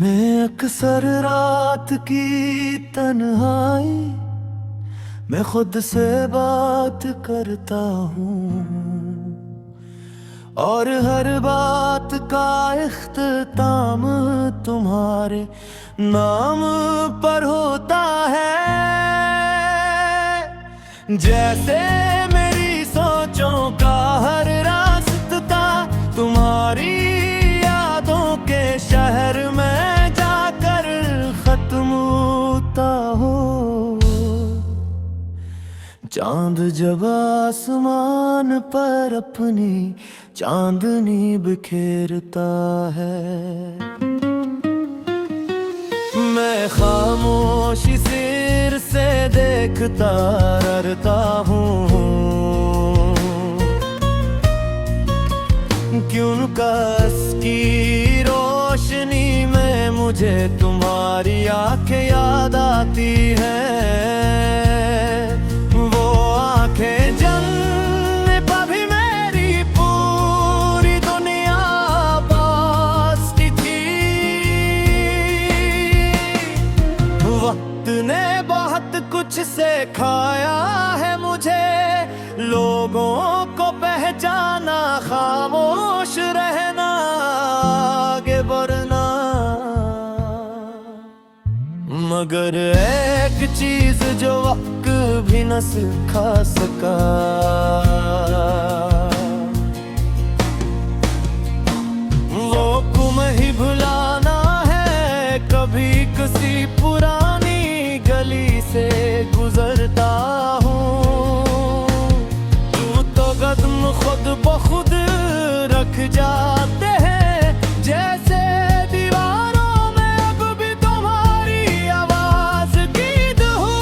मैं अक्सर रात की तन्हाई मैं खुद से बात करता हूँ और हर बात का इख्तिताम तुम्हारे नाम पर होता है। जैसे मेरी सोचों का हर रास्ता तुम्हारी यादों के शहर में जाकर खत्म होता हो। चांद जब आसमान पर अपनी चांदनी बिखेरता है, मैं खामोशी सिर से देखता रहता हूँ। क्यों कस की रोशनी में मुझे तुम्हारी आंखें याद आती हैं। वो आंखें जलने पर भी मेरी पूरी दुनिया बसती थी। वक्त ने बहुत कुछ सिखाया है मुझे, लोगों को पहचाना, खामोश रहना, आगे बढ़ना। मगर एक चीज जो वक्त भी न सिखा सका, वो गुम ही भुलाना है। कभी किसी पुरानी गली से गुजरता हूँ, तू तो कदम खुद ब खुद रख जाते हैं। जैसे दीवारों में अब भी तुम्हारी आवाज गीत हो,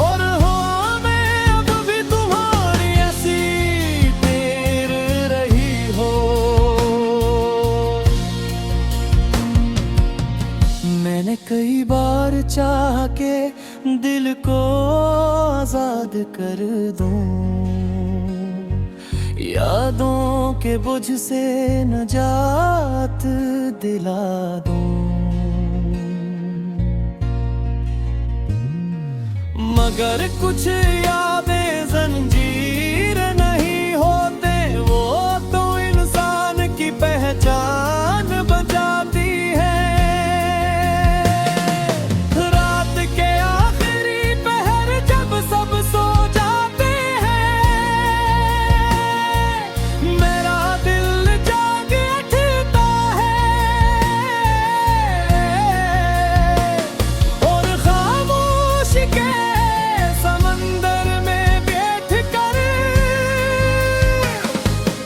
और हो में अब भी तुम्हारी ऐसी देर रही हो। मैंने कई बार चाह के दिल को आजाद कर दूं, यादों के बोझ से नजात दिला दूं। मगर कुछ यादें जंजीर नहीं होते, वो तो इंसान की पहचान बचाती है। सब सो जाते हैं, मेरा दिल जाग उठता है, और खामोश के समंदर में बैठ कर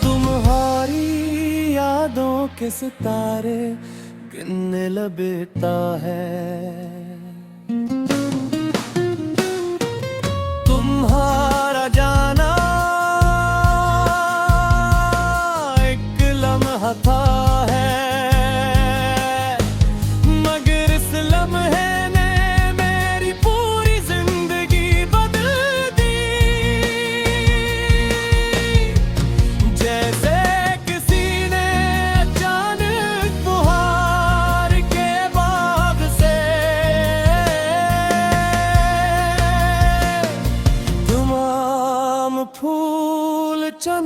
तुम्हारी यादों के सितारे गिनने लगता है। तुम्हारा जाना एक लम्हा था है, मगर इस लम्हे ने मेरी पूरी जिंदगी बदल दी। जैसे किसी ने अचानक फुहार के बाग से फूल चन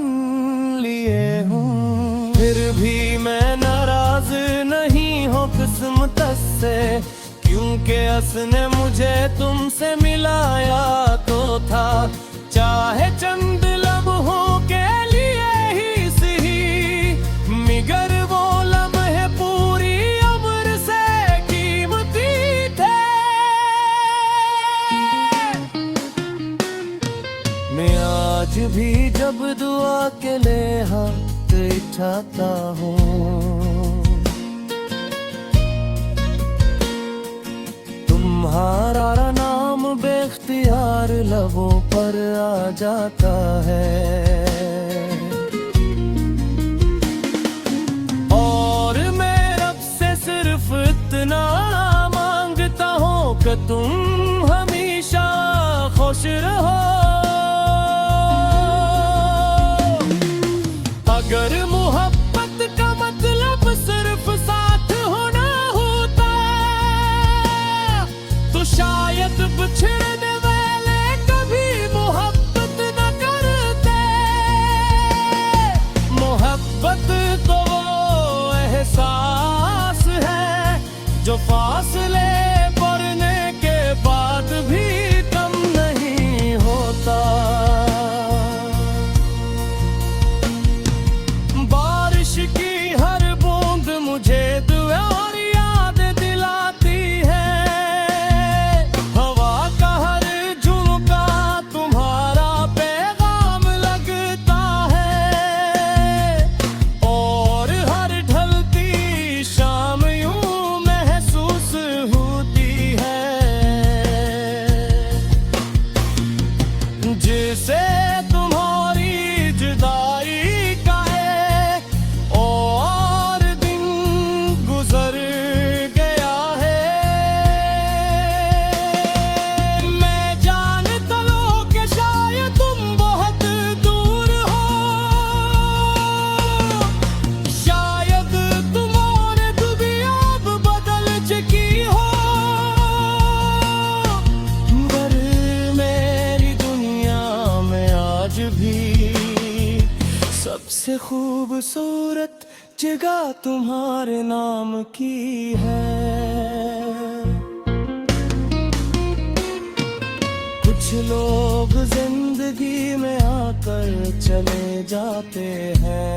लिए हूँ, फिर भी मैं नाराज नहीं हूँ किस्मत से। क्योंकि उसने मुझे तुमसे मिलाया तो था, चाहे चंद लम्हों के लिए ही सही, मगर वो लम्हे पूरी उम्र से कीमती थे। मैं आज भी जब दुआ के लिए हाथ उठाता हूँ, तुम्हारा नाम बेख्तियार लबों पर आ जाता है। और मैं रब से सिर्फ इतना मांगता हूँ कि तुम हमेशा खुश रहो। अगर मोहब्बत जिसे तुम्हारी जुदाई का एक और दिन गुजर गया है। मैं जानता हूँ कि शायद तुम बहुत दूर हो, शायद तुम्हारे दुनिया अब बदल चुकी हो, पर मेरी दुनिया में आज भी सबसे खूबसूरत जगह तुम्हारे नाम की है। कुछ लोग जिंदगी में आकर चले जाते हैं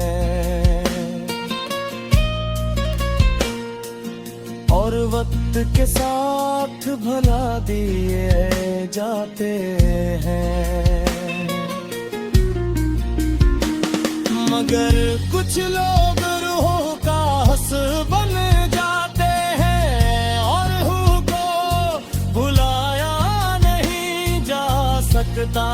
और वक्त के साथ भुला दिए जाते हैं, मगर कुछ लोग रूह का हंस बन जाते हैं और रूह को भुलाया नहीं जा सकता।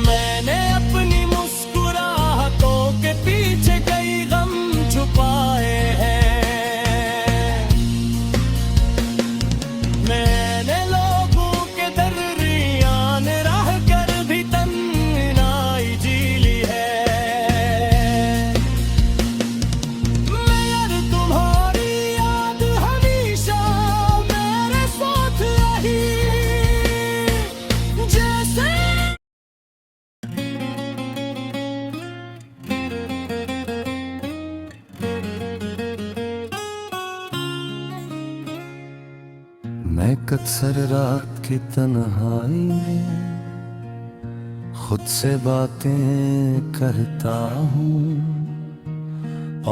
मैंने अपनी मुस्कुराहटों के पीछे कई गम छुपाए हैं, मैंने लोगों के दरमियान रह कर भी तन्हाई जी ली है। मैं यार तुम्हारी याद हमेशा मेरे साथ रही, जैसे मैं अक्सर रात की तन्हाई में खुद से बातें करता हूँ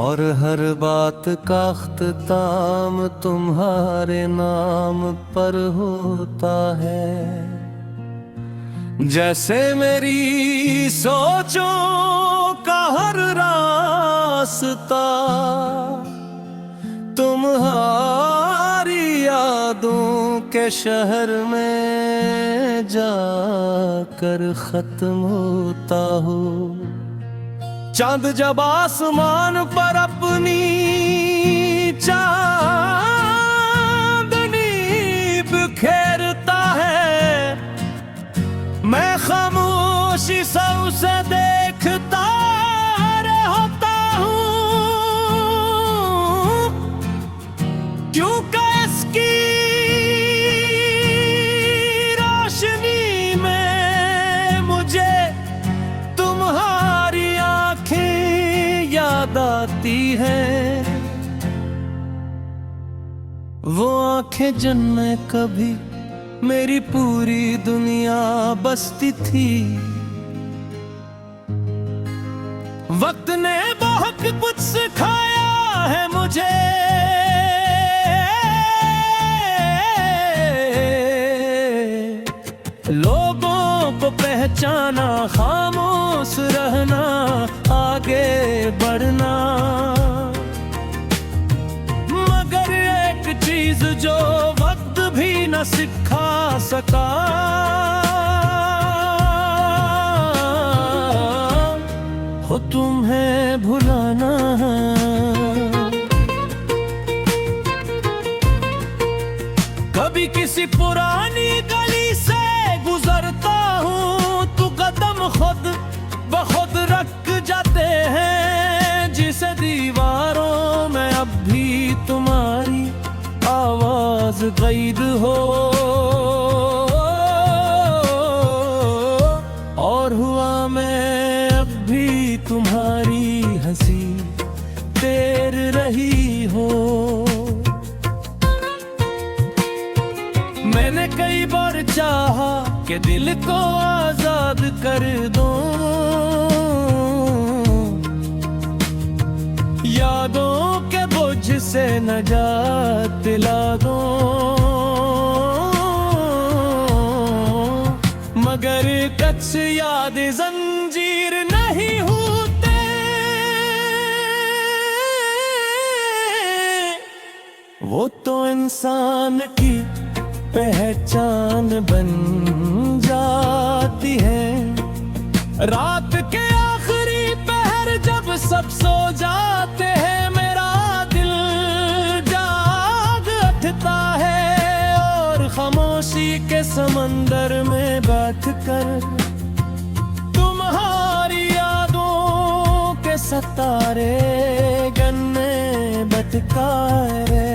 और हर बात का अख्ताम तुम्हारे नाम पर होता है। जैसे मेरी सोचों का हर रास्ता तुम्हारी यादों के शहर में जाकर खत्म होता हो। चांद जब आसमान पर अपनी चांदनी बिखेरता है, मैं खामोशी से उसे देखता रहता हूँ, क्योंकि इसकी रोशनी में मुझे तुम्हारी आंखें याद आती हैं। वो आंखें जिनमें कभी मेरी पूरी दुनिया बसती थी। वक्त ने बहुत कुछ सिखाया है मुझे, लोगों को पहचाना, खामोश रहना, आगे बढ़ना, मगर एक चीज जो वक्त भी न सिखा सका, हो तुम्हें भुलाना। कभी किसी पुरानी गली से गुजरता हूँ तो कदम खुद ब खुद रख जाते हैं, जिसे दीवारों में अब भी तुम्हारी आवाज कैद हो। और हुआ मैं अब भी तुम्हारी हंसी देर रही हो। मैंने कई बार चाहा कि दिल को आजाद कर दूं, यादों के बोझ से नजात दिला दूं, मगर कच्छ याद जंजीर नहीं होते, वो तो इंसान की पहचान बन जाती है। रात के आखिरी पहर जब सब सो जाते हैं, मेरा दिल जाग उठता है और खामोशी के समंदर में बैठकर तुम्हारी यादों के सितारे गन्ने बटकाए रे।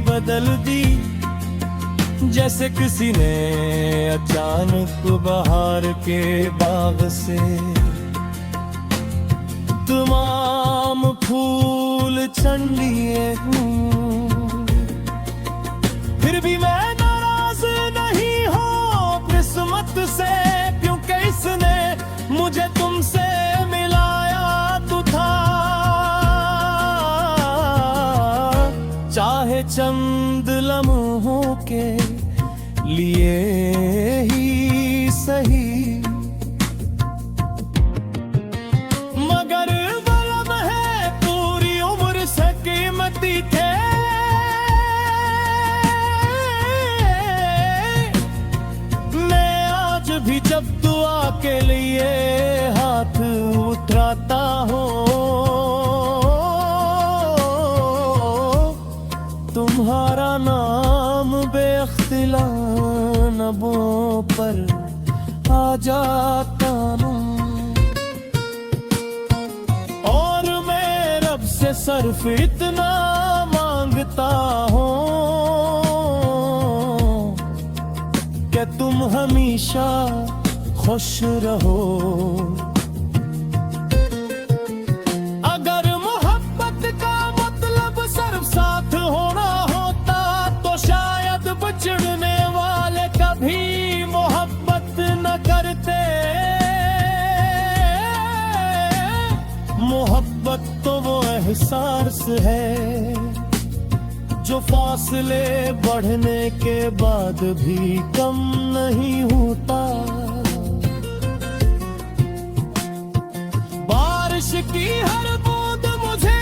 बदल दी जैसे किसी ने अचानक बहार के बाग से तमाम फूल छीन लिए। फिर भी मैं नाराज नहीं हूँ किस्मत से, क्योंकि इसने मुझे तुमसे मिलाया तो था। चाहे चंद लम्हों के लिए ही सही, मगर वो लम्हे पूरी उम्र से कीमती थे। मैं आज भी जब दुआ के लिए हाथ उठाता हूँ, तुम्हारा नाम बेख्तिला नबों पर आ जाता हूँ। और मैं रब से सिर्फ इतना मांगता हूँ कि तुम हमेशा खुश रहो। अगर मोहब्बत का मतलब सिर्फ साथ होना बिछड़ने वाले कभी मोहब्बत न करते। मोहब्बत तो वो एहसास है जो फासले बढ़ने के बाद भी कम नहीं होता। बारिश की हर बूंद मुझे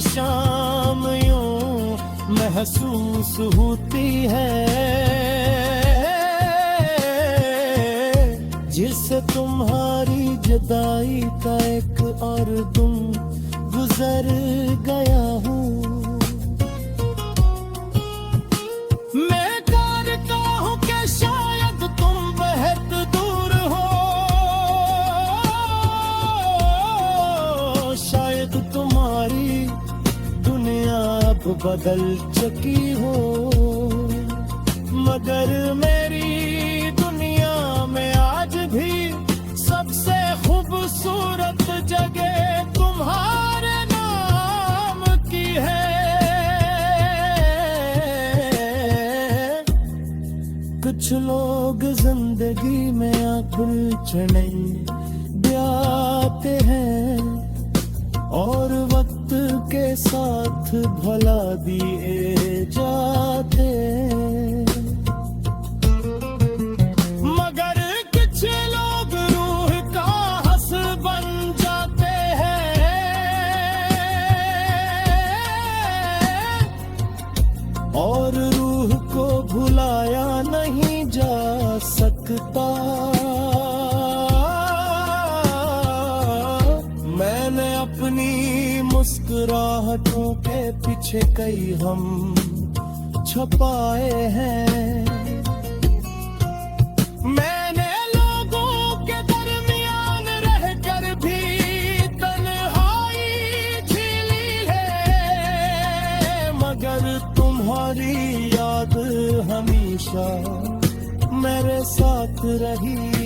शाम यूं महसूस होती है, जिससे तुम्हारी जुदाई का एक और दिन गुजर गया हूँ। मैं करता हूँ कि शायद तुम बहुत दूर हो, शायद तुम्हारी दुनिया अब बदल चुकी हो, मगर मेरी दुनिया में आज भी सबसे खूबसूरत जगह तुम्हारे नाम की है। कुछ लोग जिंदगी में उलझने आते हैं और वक्त के साथ भुला दिए जाते, मगर कुछ लोग रूह का हंस बन जाते हैं और रूह को भुलाया नहीं जा सकता। मैंने अपनी मुस्कुराहटों के पीछे कई हम छुपाए हैं। मैंने लोगों के दरमियान रहकर भी तन्हाई झेली है, मगर तुम्हारी याद हमेशा मेरे साथ रही